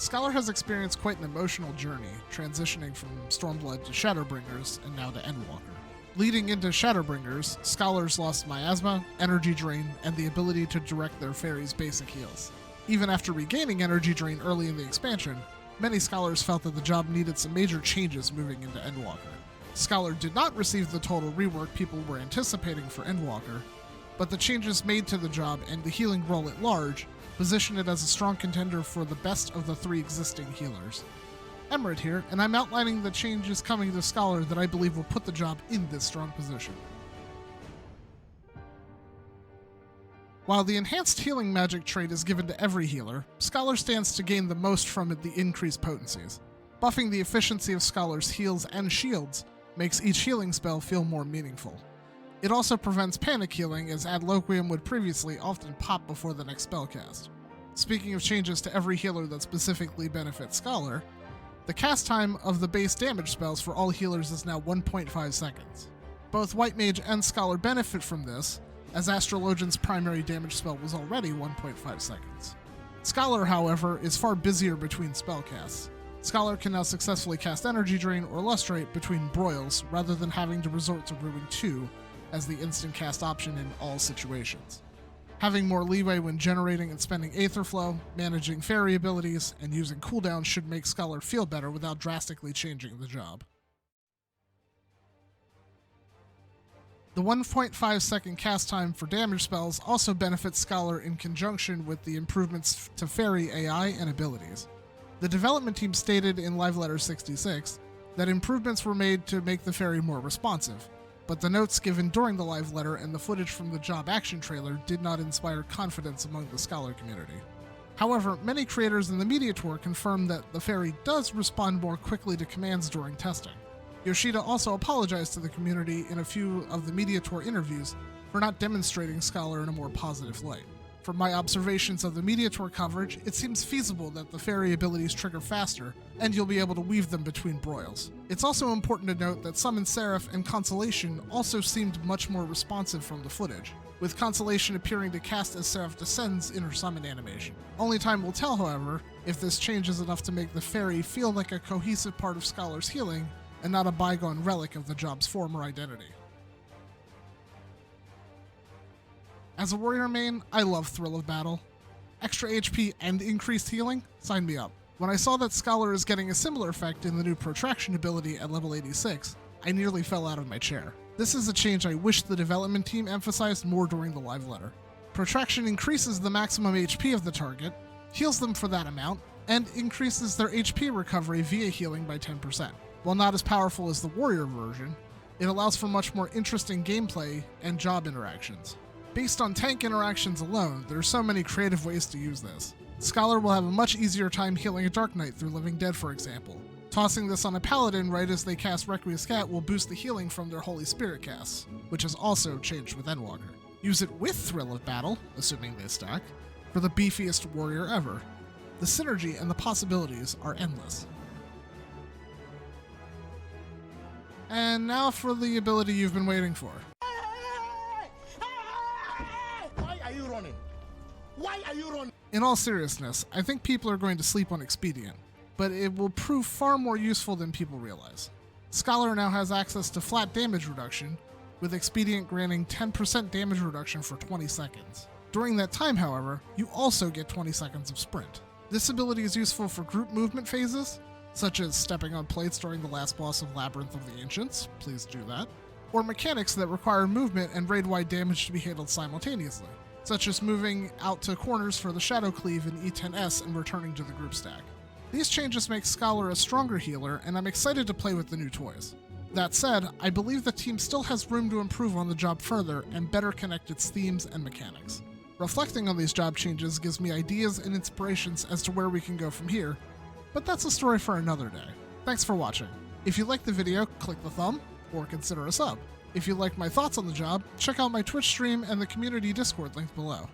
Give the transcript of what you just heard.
Scholar has experienced quite an emotional journey, transitioning from Stormblood to Shadowbringers and now to Endwalker. Leading into Shadowbringers, Scholars lost Miasma, Energy Drain, and the ability to direct their fairies' basic heals. Even after regaining Energy Drain early in the expansion, many Scholars felt that the job needed some major changes moving into Endwalker. Scholar did not receive the total rework people were anticipating for Endwalker, but the changes made to the job and the healing role at large position it as a strong contender for the best of the 3 existing healers. Emerald here, and I'm outlining the changes coming to Scholar that I believe will put the job in this strong position. While the enhanced healing magic trait is given to every healer, Scholar stands to gain the most from it the increased potencies. Buffing the efficiency of Scholar's heals and shields makes each healing spell feel more meaningful. It also prevents panic healing, as Adloquium would previously often pop before the next spell cast. Speaking of changes to every healer that specifically benefits Scholar, the cast time of the base damage spells for all healers is now 1.5 seconds. Both White Mage and Scholar benefit from this, as Astrologian's primary damage spell was already 1.5 seconds. Scholar, however, is far busier between spell casts. Scholar can now successfully cast Energy Drain or Lustrate between Broils, rather than having to resort to Ruin 2 as the instant cast option in all situations. Having more leeway when generating and spending Aetherflow, managing fairy abilities, and using cooldowns should make Scholar feel better without drastically changing the job. The 1.5 second cast time for damage spells also benefits Scholar in conjunction with the improvements to fairy AI and abilities. The development team stated in Live Letter 66 that improvements were made to make the fairy more responsive, but the notes given during the live letter and the footage from the job action trailer did not inspire confidence among the Scholar community. However, many creators in the media tour confirmed that the fairy does respond more quickly to commands during testing. Yoshida also apologized to the community in a few of the media tour interviews for not demonstrating Scholar in a more positive light. From my observations of the media tour coverage, it seems feasible that the fairy abilities trigger faster, and you'll be able to weave them between broils. It's also important to note that Summon Seraph and Consolation also seemed much more responsive from the footage, with Consolation appearing to cast as Seraph descends in her summon animation. Only time will tell, however, if this changes enough to make the fairy feel like a cohesive part of Scholar's healing, and not a bygone relic of the job's former identity. As a warrior main, I love Thrill of Battle. Extra HP and increased healing? Sign me up. When I saw that Scholar is getting a similar effect in the new Protraction ability at level 86, I nearly fell out of my chair. This is a change I wish the development team emphasized more during the live letter. Protraction increases the maximum HP of the target, heals them for that amount, and increases their HP recovery via healing by 10%. While not as powerful as the warrior version, it allows for much more interesting gameplay and job interactions. Based on tank interactions alone, there are so many creative ways to use this. Scholar will have a much easier time healing a Dark Knight through Living Dead, for example. Tossing this on a Paladin right as they cast Requiescat will boost the healing from their Holy Spirit casts, which has also changed with Endwalker. Use it with Thrill of Battle, assuming they stack, for the beefiest warrior ever. The synergy and the possibilities are endless. And now for the ability you've been waiting for. Why are you running? In all seriousness, I think people are going to sleep on Expedient, but it will prove far more useful than people realize. Scholar now has access to flat damage reduction, with Expedient granting 10% damage reduction for 20 seconds. During that time, however, you also get 20 seconds of sprint. This ability is useful for group movement phases, such as stepping on plates during the last boss of Labyrinth of the Ancients, please do that, or mechanics that require movement and raid-wide damage to be handled simultaneously, such as moving out to corners for the Shadow Cleave in E10S and returning to the group stack. These changes make Scholar a stronger healer, and I'm excited to play with the new toys. That said, I believe the team still has room to improve on the job further and better connect its themes and mechanics. Reflecting on these job changes gives me ideas and inspirations as to where we can go from here, but that's a story for another day. Thanks for watching. If you liked the video, click the thumb, or consider a sub. If you like my thoughts on the job, check out my Twitch stream and the community Discord linked below.